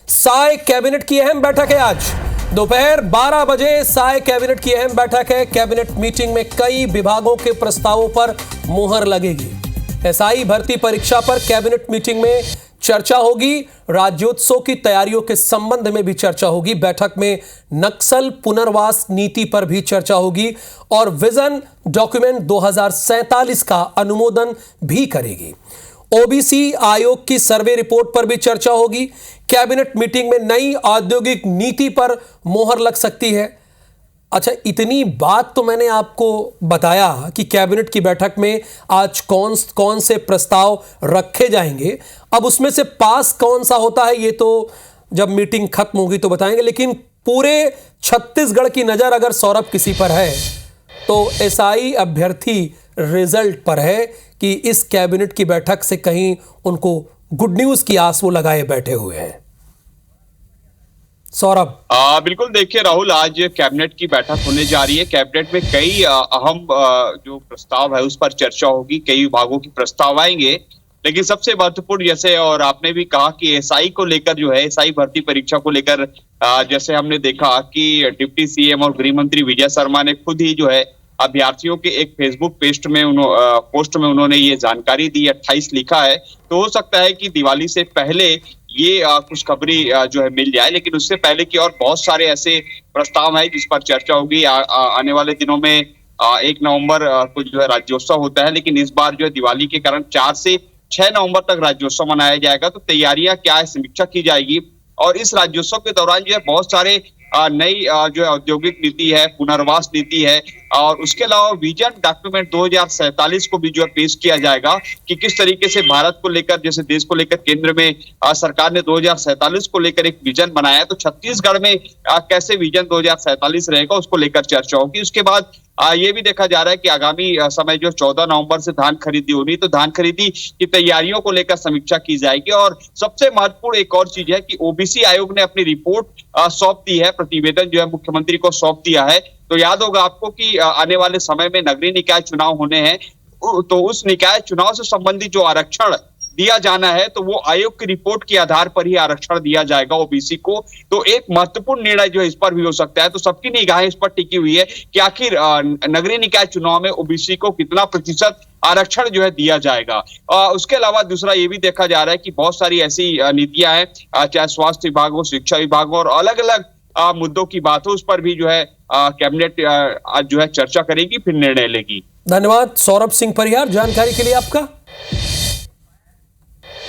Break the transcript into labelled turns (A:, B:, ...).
A: Sai cabinet की अहम बैठक है आज दोपहर 12 बजे। साय कैबिनेट की अहम बैठक है। कैबिनेट मीटिंग में कई विभागों के प्रस्तावों पर मुहर लगेगी। एसआई भर्ती परीक्षा पर कैबिनेट मीटिंग में चर्चा होगी। राज्योत्सव की तैयारियों के संबंध में भी चर्चा होगी। बैठक में नक्सल पुनर्वास नीति पर भी चर्चा होगी और विजन डॉक्यूमेंट 2047 का अनुमोदन भी करेगी। ओबीसी आयोग की सर्वे रिपोर्ट पर भी चर्चा होगी। कैबिनेट मीटिंग में नई औद्योगिक नीति पर मोहर लग सकती है। अच्छा, इतनी बात तो मैंने आपको बताया कि कैबिनेट की बैठक में आज कौन से प्रस्ताव रखे जाएंगे। अब उसमें से पास कौन सा होता है ये तो जब मीटिंग खत्म होगी तो बताएंगे। लेकिन पूरे छत्तीसगढ़ की नजर अगर सौरभ किसी पर है तो एसआई अभ्यर्थी रिजल्ट पर है कि इस कैबिनेट की बैठक से कहीं उनको गुड न्यूज की आस वो लगाए बैठे हुए हैं। सौरभ।
B: बिल्कुल, देखिए राहुल, आज कैबिनेट की बैठक होने जा रही है। कैबिनेट में कई अहम जो प्रस्ताव है उस पर चर्चा होगी। कई विभागों के प्रस्ताव आएंगे, लेकिन सबसे महत्वपूर्ण, जैसे और आपने भी कहा कि एसआई को लेकर जो है, एसआई भर्ती परीक्षा को लेकर जैसे हमने देखा कि डिप्टी सीएम और गृह मंत्री विजय शर्मा ने खुद ही जो है अभ्यर्थियों के एक फेसबुक पोस्ट में उन्होंने ये जानकारी दी। 28 लिखा है, तो हो सकता है कि दिवाली से पहले ये खुशखबरी जो है मिल जाए। लेकिन उससे पहले की और बहुत सारे ऐसे प्रस्ताव हैं जिस पर चर्चा होगी। आने वाले दिनों में 1 नवंबर को जो है राज्योत्सव होता है, लेकिन इस बार जो है दिवाली के कारण 4 से 6 नवंबर तक राज्योत्सव मनाया जाएगा। तो तैयारियां क्या है, समीक्षा की जाएगी। और इस राज्योत्सव के दौरान जो है बहुत सारे नई जो है औद्योगिक नीति है, पुनर्वास नीति है, और उसके अलावा विजन डॉक्यूमेंट 2047 को भी जो है पेश किया जाएगा कि किस तरीके से भारत को लेकर, जैसे देश को लेकर केंद्र में सरकार ने 2047 को लेकर एक विजन बनाया है, तो छत्तीसगढ़ में कैसे विजन 2047 रहेगा उसको लेकर चर्चा होगी। उसके बाद ये भी देखा जा रहा है कि आगामी समय जो 14 नवंबर से धान खरीदी होनी, तो धान खरीदी की तैयारियों को लेकर समीक्षा की जाएगी। और सबसे महत्वपूर्ण एक और चीज है कि ओबीसी आयोग ने अपनी रिपोर्ट सौंप दी है, प्रतिवेदन जो है मुख्यमंत्री को सौंप दिया है। तो याद होगा आपको कि आने वाले समय में नगरीय निकाय चुनाव होने हैं, तो उस निकाय चुनाव से संबंधित जो आरक्षण दिया जाना है, तो वो आयोग की रिपोर्ट के आधार पर ही आरक्षण दिया जाएगा ओबीसी को। तो एक महत्वपूर्ण निर्णय जो है इस पर भी हो सकता है। तो सबकी निगाहें इस पर टिकी हुई है कि आखिर नगरीय निकाय चुनाव में ओबीसी को कितना प्रतिशत आरक्षण जो है दिया जाएगा। उसके अलावा दूसरा ये भी देखा जा रहा है कि बहुत सारी ऐसी नीतियां हैं, चाहे स्वास्थ्य विभाग हो, शिक्षा विभाग हो, और अलग अलग मुद्दों की बात हो, उस पर भी जो है कैबिनेट आज जो है चर्चा करेगी, फिर निर्णय लेगी।
A: धन्यवाद सौरभ सिंह परिहार, जानकारी के लिए आपका।